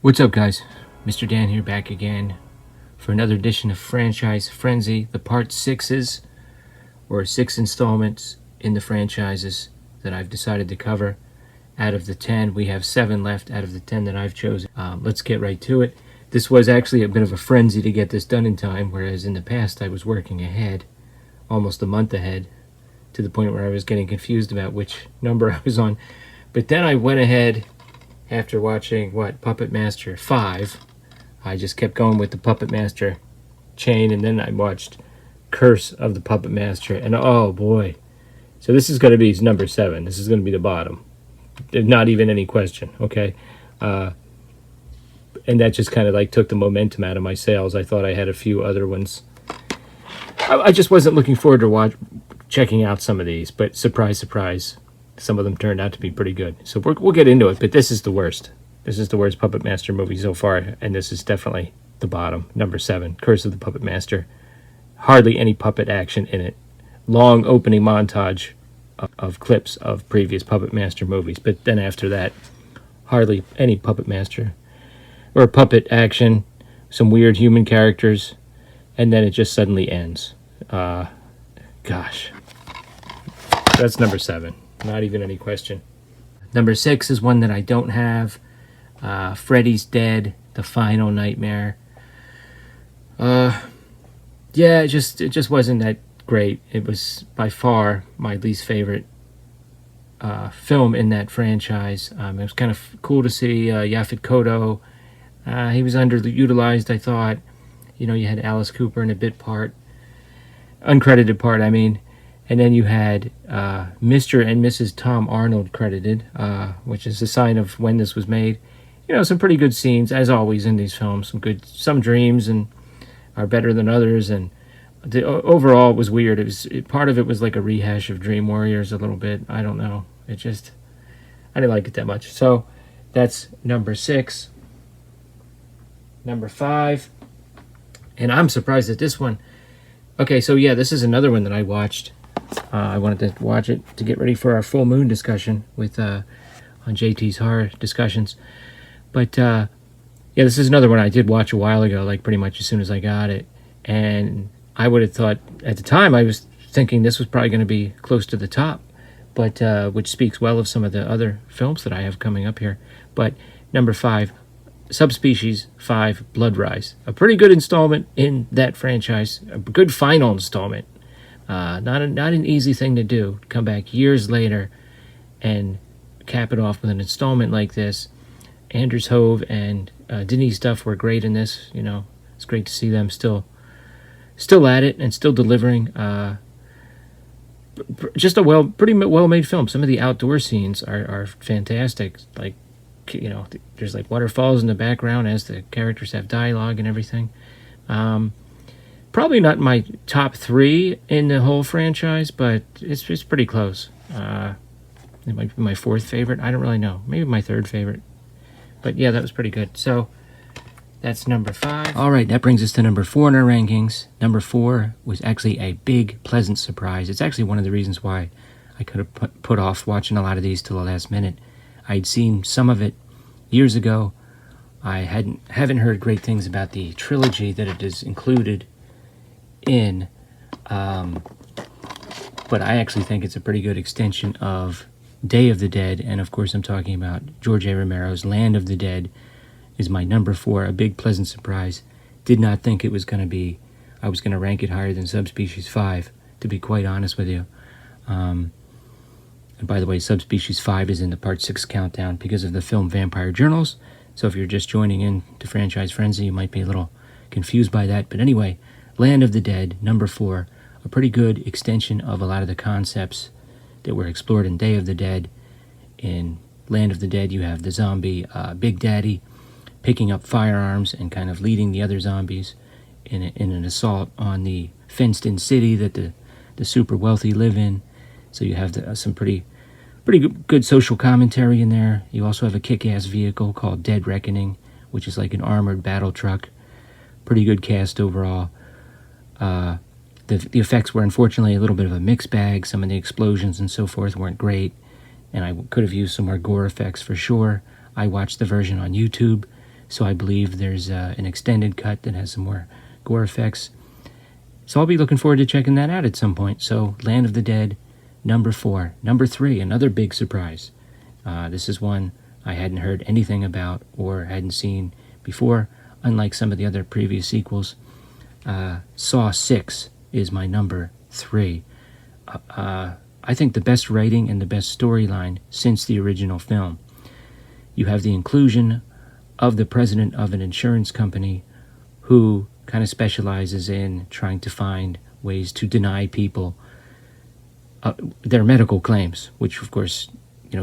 What's up, guys? Mr. Dan here, back again for another edition of Franchise Frenzy, the part sixes, or 6 installments in the franchises that I've decided to cover. Out of the 10, we have 7 left out of the 10 that I've chosen. Let's get right to it. This was actually a bit of a frenzy to get this done in time, whereas in the past I was working ahead, almost a month ahead, to the point where I was getting confused about which number I was on. But then I went ahead after watching, Puppet Master 5. I just kept going with the Puppet Master chain, and then I watched Curse of the Puppet Master, and oh boy. So this is going to be number 7. This is going to be the bottom. Not even any question, okay? And that just kind of like took the momentum out of my sales. I thought I had a few other ones. I just wasn't looking forward to checking out some of these, but surprise, surprise, some of them turned out to be pretty good. So we'll get into it, but this is the worst. This is the worst Puppet Master movie so far, and this is definitely the bottom. Number 7, Curse of the Puppet Master. Hardly any puppet action in it. Long opening montage of clips of previous Puppet Master movies, but then after that, hardly any Puppet Master or puppet action, some weird human characters, and then it just suddenly ends. Gosh. That's number 7. Not even any question. Number 6 is one that I don't have. Freddy's Dead, The Final Nightmare. Yeah, it just wasn't that great. It was by far my least favorite film in that franchise. It was kind of cool to see Yaphet Kotto. He was underutilized, I thought. You know, you had Alice Cooper in a bit part. Uncredited part, I mean. And then you had Mr. and Mrs. Tom Arnold credited, which is a sign of when this was made. You know, some pretty good scenes, as always, in these films. Some dreams and are better than others. And overall, it was weird. Part of it was like a rehash of Dream Warriors a little bit. I don't know. I didn't like it that much. So that's number 6. Number 5. And I'm surprised at this one. Okay, so yeah, this is another one that I watched. I wanted to watch it to get ready for our full moon discussion with on JT's horror discussions. But yeah, this is another one I did watch a while ago, like pretty much as soon as I got it. And I would have thought at the time, I was thinking this was probably going to be close to the top, but which speaks well of some of the other films that I have coming up here. But number 5, Subspecies 5, Blood Rise. A pretty good installment in that franchise. A good final installment. Not an easy thing to do. Come back years later and cap it off with an installment like this. Anders Hove and Denise Duff were great in this. You know, it's great to see them still at it and still delivering. Just a pretty well-made film. Some of the outdoor scenes are fantastic. Like, you know, there's like waterfalls in the background as the characters have dialogue and everything. Probably not my top 3 in the whole franchise, but it's pretty close. It might be my 4th favorite. I don't really know. Maybe my 3rd favorite. But yeah, that was pretty good. So that's number 5. All right, that brings us to number 4 in our rankings. Number 4 was actually a big, pleasant surprise. It's actually one of the reasons why I could have put off watching a lot of these till the last minute. I'd seen some of it years ago. I haven't heard great things about the trilogy that it is included in, but I actually think it's a pretty good extension of Day of the Dead, and of course I'm talking about George A. Romero's Land of the Dead is my number 4, a big pleasant surprise. Did not think I was going to rank it higher than Subspecies 5, to be quite honest with you. And by the way, Subspecies 5 is in the Part 6 countdown because of the film Vampire Journals. So if you're just joining in to Franchise Frenzy, you might be a little confused by that. But anyway, Land of the Dead, number 4, a pretty good extension of a lot of the concepts that were explored in Day of the Dead. In Land of the Dead, you have the zombie Big Daddy picking up firearms and kind of leading the other zombies in an assault on the fenced-in city that the super wealthy live in. So you have some pretty good social commentary in there. You also have a kick-ass vehicle called Dead Reckoning, which is like an armored battle truck. Pretty good cast overall. The effects were unfortunately a little bit of a mixed bag. Some of the explosions and so forth weren't great, and I could have used some more gore effects for sure. I watched the version on YouTube, So I believe there's an extended cut that has some more gore effects. So I'll be looking forward to checking that out at some point. So Land of the Dead, number 4. Number 3, another big surprise. This is one I hadn't heard anything about or hadn't seen before, unlike some of the other previous sequels. Saw 6 is my number 3. I think the best writing and the best storyline since the original film. You have the inclusion of the president of an insurance company who kind of specializes in trying to find ways to deny people their medical claims, which of course,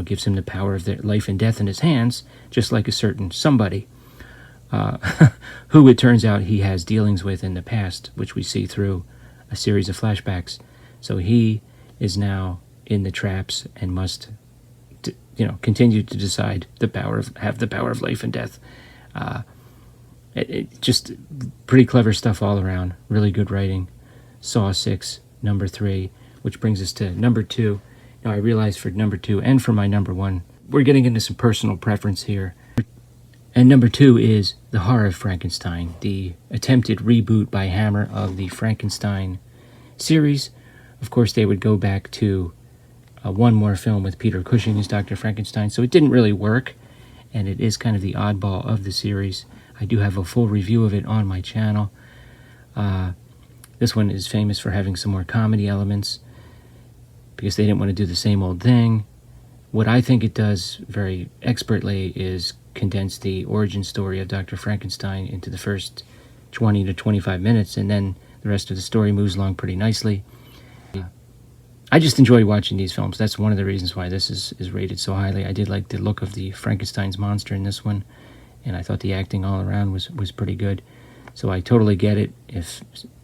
gives him the power of their life and death in his hands, just like a certain somebody who it turns out he has dealings with in the past, which we see through a series of flashbacks. So he is now in the traps and must, continue to decide have the power of life and death. Just pretty clever stuff all around. Really good writing. Saw 6, number 3, which brings us to number 2. Now I realize for number 2 and for my number 1, we're getting into some personal preference here. And number 2 is The Horror of Frankenstein, the attempted reboot by Hammer of the Frankenstein series. Of course, they would go back to one more film with Peter Cushing as Dr. Frankenstein, so it didn't really work, and it is kind of the oddball of the series. I do have a full review of it on my channel. This one is famous for having some more comedy elements because they didn't want to do the same old thing. What I think it does very expertly is condense the origin story of Dr. Frankenstein into the first 20 to 25 minutes, and then the rest of the story moves along pretty nicely. I just enjoy watching these films. That's one of the reasons why this is rated so highly. I did like the look of the Frankenstein's monster in this one, and I thought the acting all around was pretty good. So I totally get it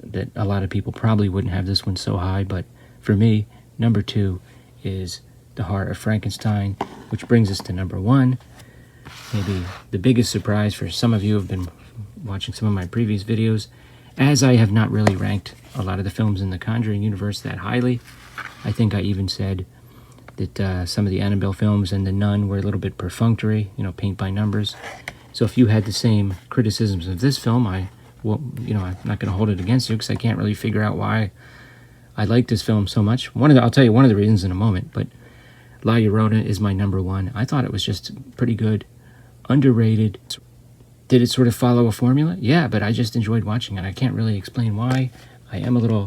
that a lot of people probably wouldn't have this one so high, but for me, number 2 is The Horror of Frankenstein, which brings us to number 1. Maybe the biggest surprise for some of you who have been watching some of my previous videos, as I have not really ranked a lot of the films in the Conjuring universe that highly. I think I even said that some of the Annabelle films and The Nun were a little bit perfunctory, paint by numbers. So if you had the same criticisms of this film, I'm not going to hold it against you because I can't really figure out why I like this film so much. I'll tell you one of the reasons in a moment, but La Llorona is my number 1. I thought it was just pretty good, underrated. Did it sort of follow a formula? Yeah, but I just enjoyed watching it. I can't really explain why. I am a little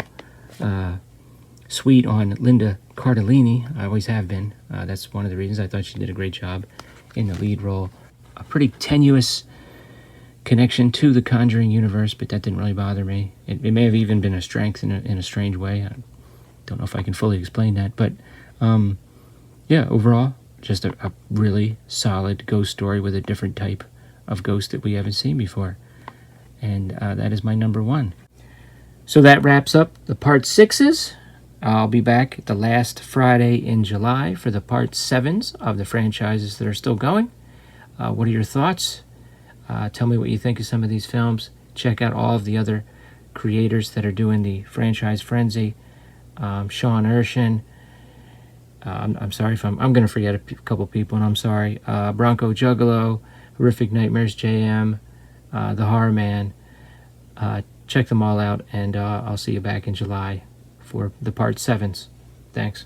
sweet on Linda Cardellini. I always have been. That's one of the reasons. I thought she did a great job in the lead role. A pretty tenuous connection to the Conjuring universe, but that didn't really bother me. It may have even been a strength in a strange way. I don't know if I can fully explain that, but yeah, overall, just a really solid ghost story with a different type of ghost that we haven't seen before. And that is my number 1. So that wraps up the part 6s. I'll be back the last Friday in July for the part 7s of the franchises that are still going. What are your thoughts? Tell me what you think of some of these films. Check out all of the other creators that are doing the franchise frenzy. Sean Urshan. I'm sorry if I'm going to forget a couple people, and I'm sorry. Bronco Juggalo, Horrific Nightmares JM, The Horror Man. Check them all out, and I'll see you back in July for the part 7s. Thanks.